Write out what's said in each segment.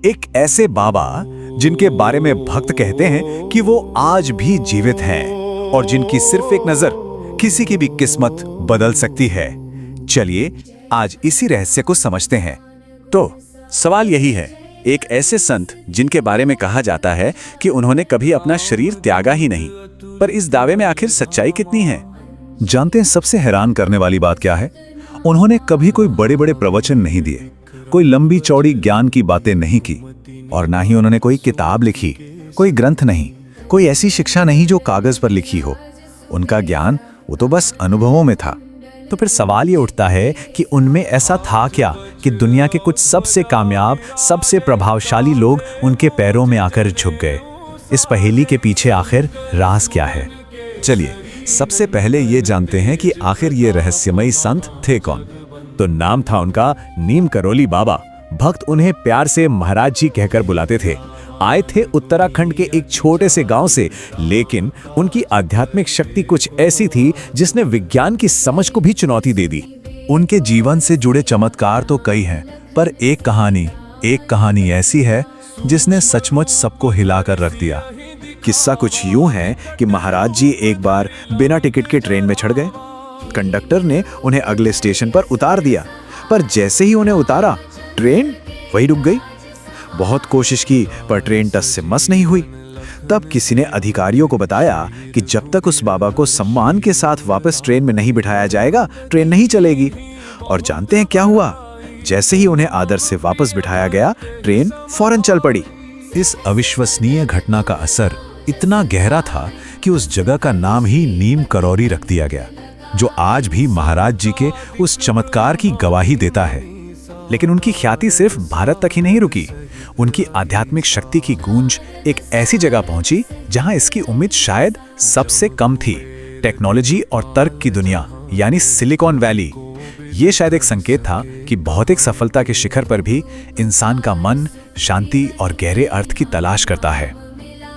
एक ऐसे बाबा जिनके बारे में भक्त कहते हैं कि वो आज भी जीवित हैं और जिनकी सिर्फ एक नजर किसी की भी किस्मत बदल सकती है। चलिए आज इसी रहस्य को समझते हैं। तो सवाल यही है, एक ऐसे संत जिनके बारे में कहा जाता है कि उन्होंने कभी अपना शरीर त्यागा ही नहीं, पर इस दावे में आखिर सच्चाई कितनी है? जानते हैं सबसे हैरान करने वाली बात क्या है? उन्होंने कभी कोई बड़े बड़े प्रवचन नहीं दिए, कोई लंबी चौड़ी ज्ञान की बातें नहीं की, और ना ही उन्होंने कोई किताब लिखी, कोई ग्रंथ नहीं, कोई ऐसी शिक्षा नहीं जो कागज पर लिखी हो। उनका ज्ञान वो तो बस अनुभवों में था। तो फिर सवाल ये उठता है कि उनमें ऐसा था क्या कि दुनिया के कुछ सबसे कामयाब, सबसे प्रभावशाली लोग उनके पैरों में आकर झुक गए? इस पहेली के पीछे आखिर राज क्या है? चलिए सबसे पहले ये जानते हैं कि आखिर ये रहस्यमयी संत थे कौन। तो नाम था उनका नीम करोली बाबा। भक्त उन्हें प्यार से महाराज जी कहकर बुलाते थे। आए थे उत्तराखंड के एक छोटे से गांव से, लेकिन उनकी आध्यात्मिक शक्ति कुछ ऐसी थी जिसने विज्ञान की समझ को भी चुनौती दे दी। उनके जीवन से जुड़े चमत्कार तो कई हैं, पर एक कहानी ऐसी है जिसने सचमुच सबको हिलाकर रख दिया। किस्सा कुछ यूं है कि महाराज जी एक बार बिना टिकट के ट्रेन में चढ़ गए। कंडक्टर ने उन्हें अगले स्टेशन पर उतार दिया, पर जैसे ही उन्हें उतारा ट्रेन वहीं रुक गई। बहुत कोशिश की पर ट्रेन टस से मस नहीं हुई। तब किसी ने अधिकारियों को बताया कि जब तक उस बाबा को सम्मान के साथ वापस ट्रेन में नहीं बिठाया जाएगा, ट्रेन नहीं चलेगी। और जानते हैं क्या हुआ? जैसे ही उन्हें आदर से वापस बिठाया गया, ट्रेन फौरन चल पड़ी। इस अविश्वसनीय घटना का असर इतना गहरा था कि उस जगह का नाम ही नीम करौरी रख दिया गया, जो आज भी महाराज जी के उस चमत्कार की गवाही देता है। लेकिन उनकी ख्याति सिर्फ भारत तक ही नहीं रुकी। उनकी आध्यात्मिक शक्ति की गूंज एक ऐसी जगह पहुंची जहां इसकी उम्मीद शायद सबसे कम थी। टेक्नोलॉजी और तर्क की दुनिया, यानी सिलिकॉन वैली। ये शायद एक संकेत था कि भौतिक सफलता के शिखर पर भी इंसान का मन शांति और गहरे अर्थ की तलाश करता है।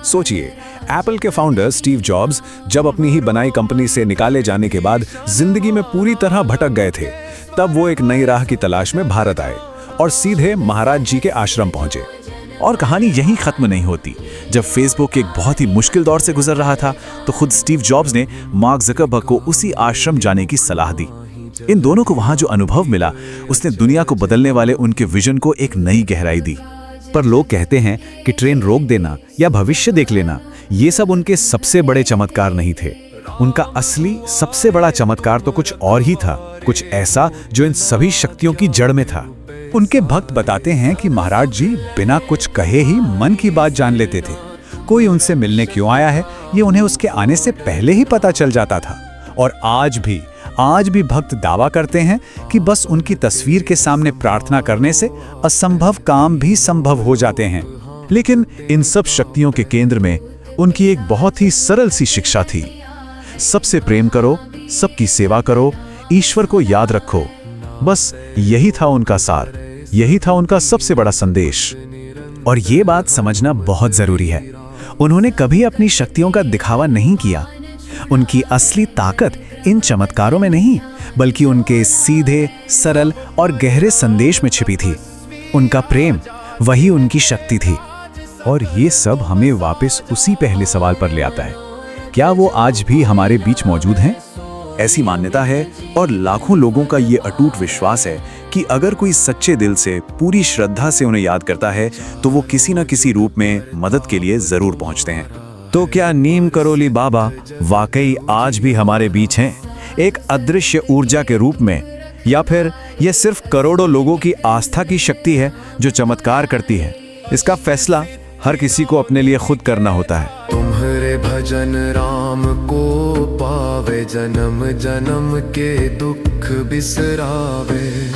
सोचिए, एप्पल के फाउंडर स्टीव जॉब्स जब अपनी ही बनाई कंपनी से निकाले जाने के बाद जिंदगी में पूरी तरह भटक गए थे, तब वो एक नई राह की तलाश में भारत आए और सीधे महाराज जी के आश्रम पहुंचे। और कहानी यहीं खत्म नहीं होती। जब फेसबुक एक बहुत ही मुश्किल दौर से गुजर रहा था, तो खुद स्टीव जॉब्स ने मार्क ज़करबर्ग को उसी आश्रम जाने की सलाह दी। इन दोनों को वहां जो अनुभव मिला, उसने दुनिया को बदलने वाले उनके विजन को एक नई गहराई दी। पर लोग कहते हैं कि ट्रेन रोक देना या भविष्य देख लेना, ये सब उनके सबसे बड़े चमत्कार नहीं थे। उनका असली सबसे बड़ा चमत्कार तो कुछ और ही था, कुछ ऐसा जो इन सभी शक्तियों की जड़ में था। उनके भक्त बताते हैं कि महाराज जी बिना कुछ कहे ही मन की बात जान लेते थे। कोई उनसे मिलने क्यों आया है, ये उन्हें उसके आने से पहले ही पता चल जाता था। और आज भी भक्त दावा करते हैं कि बस उनकी तस्वीर के सामने प्रार्थना करने से असंभव काम भी संभव हो जाते हैं। लेकिन इन सब शक्तियों के केंद्र में उनकी एक बहुत ही सरल सी शिक्षा थी। सबसे प्रेम करो, सबकी सेवा करो, ईश्वर को याद रखो। बस यही था उनका सार, यही था उनका सबसे बड़ा संदेश। और ये बात समझना बहुत जरूरी है। उन्होंने कभी अपनी शक्तियों का दिखावा नहीं किया। उनकी असली ताकत इन चमत्कारों में नहीं, बल्कि उनके सीधे, सरल और गहरे संदेश में छिपी थी। उनका प्रेम, वही उनकी शक्ति थी। और ये सब हमें वापस उसी पहले सवाल पर ले आता है, क्या वो आज भी हमारे बीच मौजूद हैं? ऐसी मान्यता है और लाखों लोगों का ये अटूट विश्वास है कि अगर कोई सच्चे दिल से, पूरी श्रद्धा से उन्हें याद करता है, तो वो किसी न किसी रूप में मदद के लिए जरूर पहुंचते हैं। तो क्या नीम करोली बाबा वाकई आज भी हमारे बीच हैं, एक अदृश्य ऊर्जा के रूप में, या फिर यह सिर्फ करोड़ों लोगों की आस्था की शक्ति है जो चमत्कार करती है? इसका फैसला हर किसी को अपने लिए खुद करना होता है। तुम्हारे भजन राम को पावे, जन्म जन्म के दुख बिसरावे।